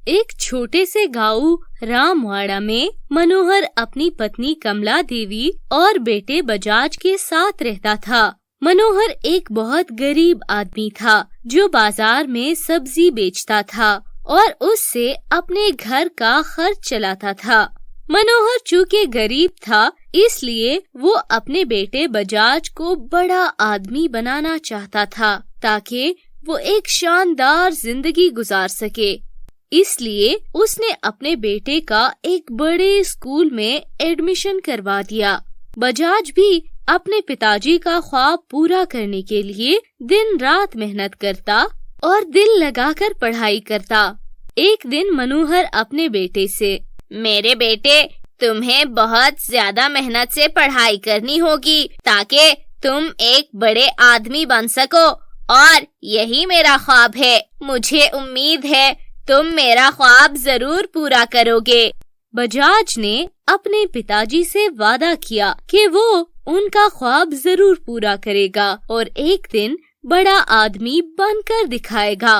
एक छोटे से गांव रामवाड़ा में मनोहर अपनी पत्नी कमला देवी और बेटे बजाज के साथ रहता था। मनोहर एक बहुत गरीब आदमी था जो बाजार में सब्जी बेचता था और उससे अपने घर का खर्च चलाता था। मनोहर चूँकि गरीब था, इसलिए वो अपने बेटे बजाज को बड़ा आदमी बनाना चाहता था ताकि वो एक शानदार जिंदगी गुजार सके। इसलिए उसने अपने बेटे का एक बड़े स्कूल में एडमिशन करवा दिया। बजाज भी अपने पिताजी का ख्वाब पूरा करने के लिए दिन रात मेहनत करता और दिल लगाकर पढ़ाई करता। एक दिन मनोहर अपने बेटे से, मेरे बेटे, तुम्हें बहुत ज्यादा मेहनत से पढ़ाई करनी होगी ताकि तुम एक बड़े आदमी बन सको, और यही मेरा ख्वाब है। मुझे उम्मीद है तुम मेरा ख्वाब जरूर पूरा करोगे। बजाज ने अपने पिताजी से वादा किया कि वो उनका ख्वाब जरूर पूरा करेगा और एक दिन बड़ा आदमी बनकर दिखाएगा।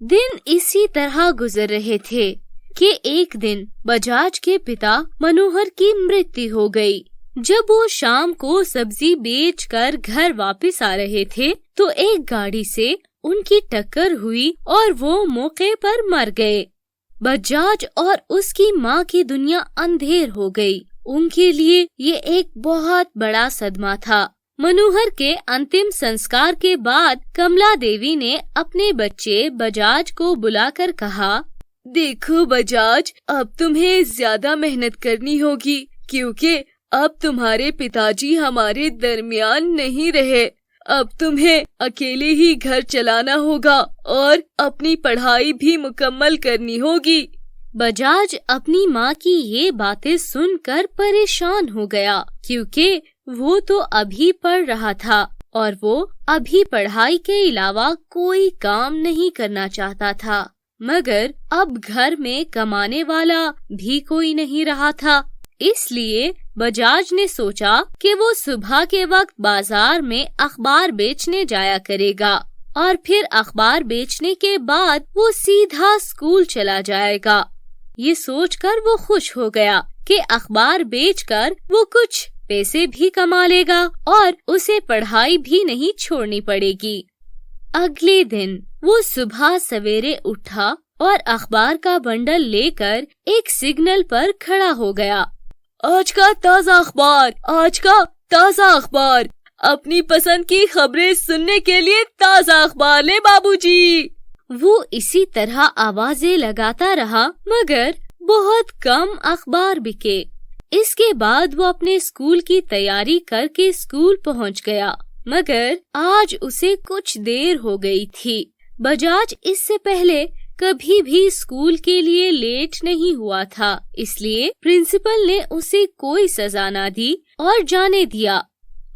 दिन इसी तरह गुजर रहे थे कि एक दिन बजाज के पिता मनोहर की मृत्यु हो गई। जब वो शाम को सब्जी बेचकर घर वापस आ रहे थे तो एक गाड़ी से उनकी टक्कर हुई और वो मौके पर मर गए। बजाज और उसकी माँ की दुनिया अंधेर हो गई। उनके लिए ये एक बहुत बड़ा सदमा था। मनोहर के अंतिम संस्कार के बाद कमला देवी ने अपने बच्चे बजाज को बुलाकर कहा, देखो बजाज, अब तुम्हें ज्यादा मेहनत करनी होगी क्योंकि अब तुम्हारे पिताजी हमारे दरमियान नहीं रहे। अब तुम्हें अकेले ही घर चलाना होगा और अपनी पढ़ाई भी मुकम्मल करनी होगी। बजाज अपनी माँ की ये बातें सुनकर परेशान हो गया क्योंकि वो तो अभी पढ़ रहा था और वो अभी पढ़ाई के अलावा कोई काम नहीं करना चाहता था। मगर अब घर में कमाने वाला भी कोई नहीं रहा था। इसलिए बजाज ने सोचा कि वो सुबह के वक्त बाजार में अखबार बेचने जाया करेगा और फिर अखबार बेचने के बाद वो सीधा स्कूल चला जाएगा। ये सोचकर वो खुश हो गया कि अखबार बेचकर वो कुछ पैसे भी कमा लेगा और उसे पढ़ाई भी नहीं छोड़नी पड़ेगी। अगले दिन वो सुबह सवेरे उठा और अखबार का बंडल लेकर एक सिग्नल पर खड़ा हो गया। आज का ताज़ा अखबार, आज का ताज़ा अखबार, अपनी पसंद की खबरें सुनने के लिए ताज़ा अखबार ले बाबूजी। वो इसी तरह आवाजें लगाता रहा मगर बहुत कम अखबार बिके। इसके बाद वो अपने स्कूल की तैयारी करके स्कूल पहुंच गया मगर आज उसे कुछ देर हो गई थी। बजाज इससे पहले कभी भी स्कूल के लिए लेट नहीं हुआ था, इसलिए प्रिंसिपल ने उसे कोई सजा ना दी और जाने दिया।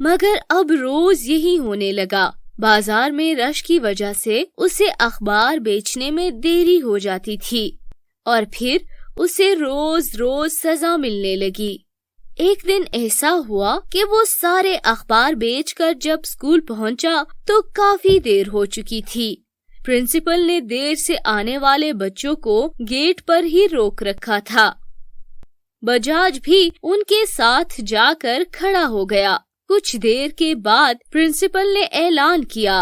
मगर अब रोज यही होने लगा। बाजार में रश की वजह से उसे अखबार बेचने में देरी हो जाती थी और फिर उसे रोज रोज सजा मिलने लगी। एक दिन ऐसा हुआ कि वो सारे अखबार बेचकर जब स्कूल पहुंचा तो काफी देर हो चुकी थी। प्रिंसिपल ने देर से आने वाले बच्चों को गेट पर ही रोक रखा था। बजाज भी उनके साथ जाकर खड़ा हो गया। कुछ देर के बाद प्रिंसिपल ने ऐलान किया,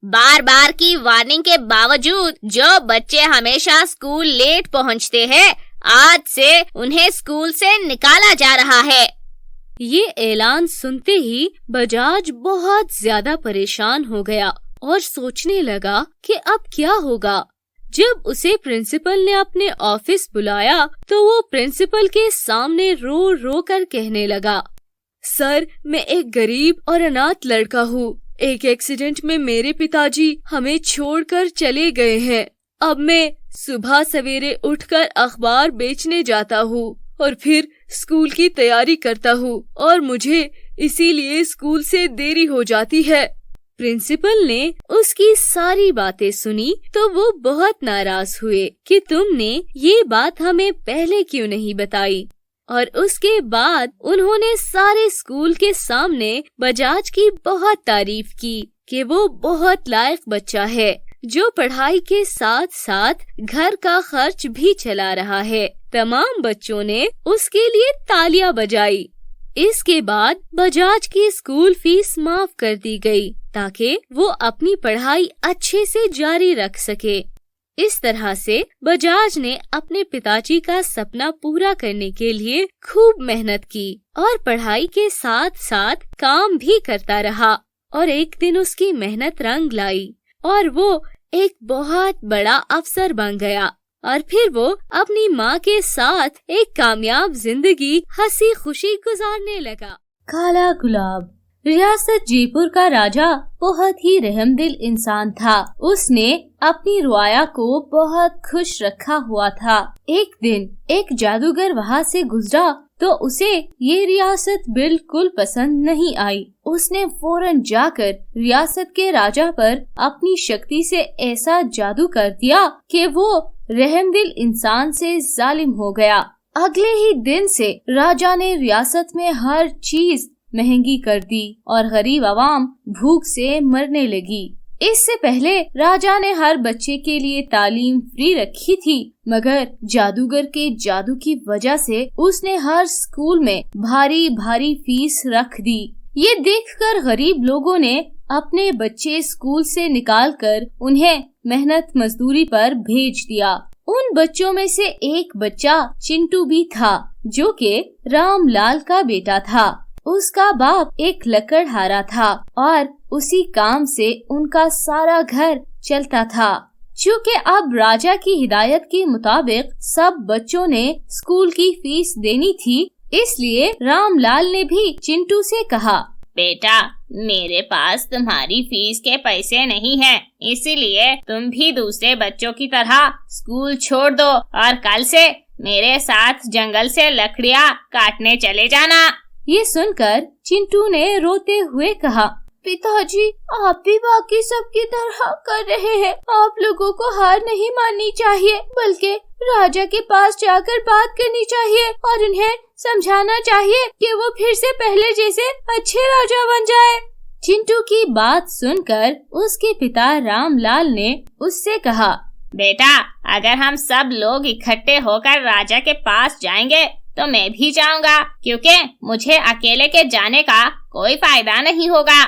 बार बार की वार्निंग के बावजूद जो बच्चे हमेशा स्कूल लेट पहुंचते हैं, आज से उन्हें स्कूल से निकाला जा रहा है। ये ऐलान सुनते ही बजाज बहुत ज्यादा परेशान हो गया और सोचने लगा कि अब क्या होगा। जब उसे प्रिंसिपल ने अपने ऑफिस बुलाया तो वो प्रिंसिपल के सामने रो रो कर कहने लगा, सर, मैं एक गरीब और अनाथ लड़का हूँ। एक एक्सीडेंट में मेरे पिताजी हमें छोड़कर चले गए हैं। अब मैं सुबह सवेरे उठकर अखबार बेचने जाता हूँ और फिर स्कूल की तैयारी करता हूँ और मुझे इसीलिए स्कूल से देरी हो जाती है। प्रिंसिपल ने उसकी सारी बातें सुनी तो वो बहुत नाराज हुए कि तुमने ये बात हमें पहले क्यों नहीं बताई। और उसके बाद उन्होंने सारे स्कूल के सामने बजाज की बहुत तारीफ की कि वो बहुत लायक बच्चा है जो पढ़ाई के साथ साथ घर का खर्च भी चला रहा है। तमाम बच्चों ने उसके लिए तालियां बजाई। इसके बाद बजाज की स्कूल फीस माफ कर दी गई ताकि वो अपनी पढ़ाई अच्छे से जारी रख सके। इस तरह से बजाज ने अपने पिताजी का सपना पूरा करने के लिए खूब मेहनत की और पढ़ाई के साथ साथ काम भी करता रहा। और एक दिन उसकी मेहनत रंग लाई और वो एक बहुत बड़ा अफसर बन गया। और फिर वो अपनी माँ के साथ एक कामयाब जिंदगी हंसी खुशी गुजारने लगा। काला गुलाब। रियासत जयपुर का राजा बहुत ही रहमदिल इंसान था। उसने अपनी रुआया को बहुत खुश रखा हुआ था। एक दिन एक जादूगर वहाँ से गुजरा तो उसे ये रियासत बिल्कुल पसंद नहीं आई। उसने फौरन जाकर रियासत के राजा पर अपनी शक्ति से ऐसा जादू कर दिया कि वो रहमदिल इंसान से जालिम हो गया। अगले ही दिन से राजा ने रियासत में हर चीज महंगी कर दी और गरीब आवाम भूख से मरने लगी। इससे पहले राजा ने हर बच्चे के लिए तालीम फ्री रखी थी, मगर जादूगर के जादू की वजह से उसने हर स्कूल में भारी भारी फीस रख दी। ये देखकर गरीब लोगों ने अपने बच्चे स्कूल से निकालकर उन्हें मेहनत मजदूरी पर भेज दिया। उन बच्चों में से एक बच्चा चिंटू भी था, जो कि रामलाल का बेटा था। उसका बाप एक लकड़हारा था और उसी काम से उनका सारा घर चलता था। चूँकि अब राजा की हिदायत के मुताबिक सब बच्चों ने स्कूल की फीस देनी थी, इसलिए रामलाल ने भी चिंटू से कहा, बेटा, मेरे पास तुम्हारी फीस के पैसे नहीं हैं, इसीलिए तुम भी दूसरे बच्चों की तरह स्कूल छोड़ दो और कल से मेरे साथ जंगल से लकड़ियाँ काटने चले जाना। ये सुनकर चिंटू ने रोते हुए कहा, पिताजी, आप भी बाकी सबकी तरह कर रहे हैं। आप लोगों को हार नहीं माननी चाहिए, बल्कि राजा के पास जाकर बात करनी चाहिए और उन्हें समझाना चाहिए कि वो फिर से पहले जैसे अच्छे राजा बन जाए। चिंटू की बात सुनकर उसके पिता रामलाल ने उससे कहा, बेटा, अगर हम सब लोग इकट्ठे होकर राजा के पास जाएंगे तो मैं भी जाऊंगा, क्योंकि मुझे अकेले के जाने का कोई फायदा नहीं होगा।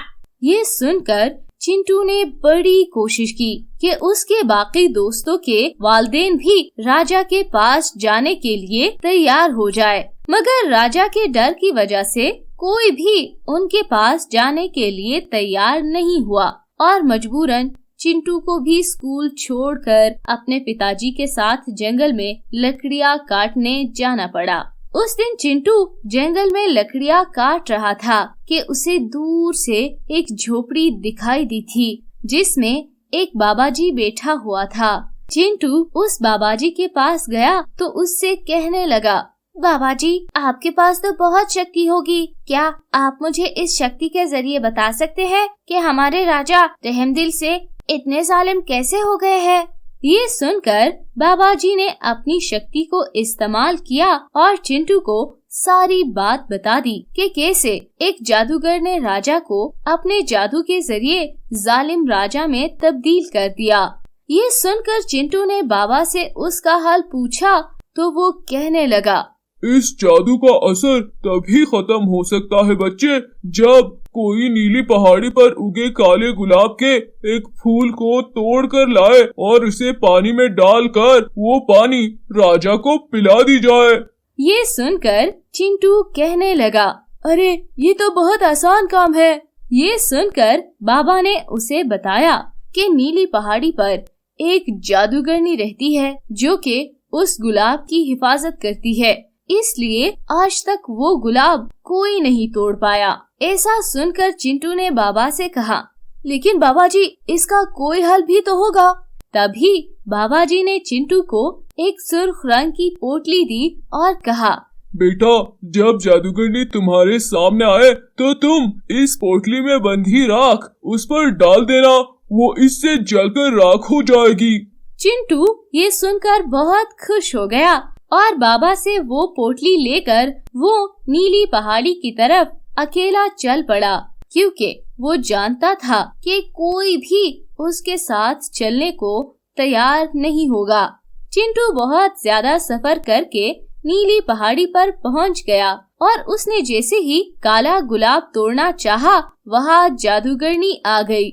ये सुनकर चिंटू ने बड़ी कोशिश की कि उसके बाकी दोस्तों के वालिदैन भी राजा के पास जाने के लिए तैयार हो जाए, मगर राजा के डर की वजह से कोई भी उनके पास जाने के लिए तैयार नहीं हुआ और मजबूरन चिंटू को भी स्कूल छोड़कर अपने पिताजी के साथ जंगल में लकड़ियाँ काटने जाना पड़ा। उस दिन चिंटू जंगल में लकड़ियाँ काट रहा था कि उसे दूर से एक झोपड़ी दिखाई दी थी, जिसमें एक बाबाजी बैठा हुआ था। चिंटू उस बाबाजी के पास गया तो उससे कहने लगा, बाबाजी, आपके पास तो बहुत शक्ति होगी, क्या आप मुझे इस शक्ति के जरिए बता सकते हैं कि हमारे राजा रहमदिल से इतने जालिम कैसे हो गए हैं? ये सुनकर बाबाजी ने अपनी शक्ति को इस्तेमाल किया और चिंटू को सारी बात बता दी कि कैसे एक जादूगर ने राजा को अपने जादू के जरिए जालिम राजा में तब्दील कर दिया। ये सुनकर चिंटू ने बाबा से उसका हाल पूछा तो वो कहने लगा, इस जादू का असर तभी खत्म हो सकता है बच्चे, जब कोई नीली पहाड़ी पर उगे काले गुलाब के एक फूल को तोड़ कर लाए और उसे पानी में डालकर वो पानी राजा को पिला दी जाए। ये सुनकर चिंटू कहने लगा, अरे ये तो बहुत आसान काम है। ये सुनकर बाबा ने उसे बताया कि नीली पहाड़ी पर एक जादूगरनी रहती है जो कि उस गुलाब की हिफाजत करती है, इसलिए आज तक वो गुलाब कोई नहीं तोड़ पाया। ऐसा सुनकर चिंटू ने बाबा से कहा, लेकिन बाबाजी, इसका कोई हल भी तो होगा। तभी बाबाजी ने चिंटू को एक सुर्ख रंग की पोटली दी और कहा, बेटा, जब जादूगरनी तुम्हारे सामने आए तो तुम इस पोटली में बंधी राख उस पर डाल देना, वो इससे जलकर राख हो जाएगी। चिंटू ये सुनकर बहुत खुश हो गया और बाबा से वो पोटली लेकर वो नीली पहाड़ी की तरफ अकेला चल पड़ा, क्योंकि वो जानता था कि कोई भी उसके साथ चलने को तैयार नहीं होगा। चिंटू बहुत ज्यादा सफर करके नीली पहाड़ी पर पहुंच गया और उसने जैसे ही काला गुलाब तोड़ना चाहा, वहाँ जादूगरनी आ गई।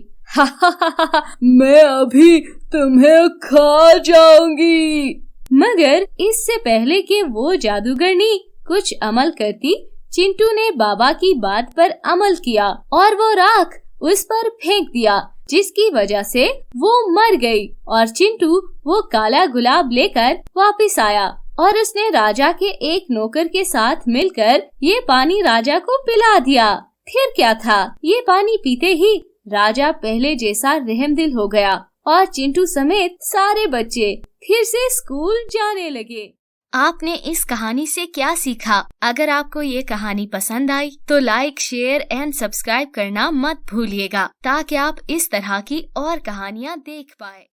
मैं अभी तुम्हें खा जाऊंगी। मगर इससे पहले कि वो जादूगरनी कुछ अमल करती, चिंटू ने बाबा की बात पर अमल किया और वो राख उस पर फेंक दिया, जिसकी वजह से वो मर गई और चिंटू वो काला गुलाब लेकर वापस आया और उसने राजा के एक नौकर के साथ मिलकर ये पानी राजा को पिला दिया। फिर क्या था, ये पानी पीते ही राजा पहले जैसा रहमदिल हो गया और चिंटू समेत सारे बच्चे फिर से स्कूल जाने लगे। आपने इस कहानी से क्या सीखा? अगर आपको ये कहानी पसंद आई तो लाइक, शेयर एंड सब्सक्राइब करना मत भूलिएगा, ताकि आप इस तरह की और कहानियाँ देख पाए।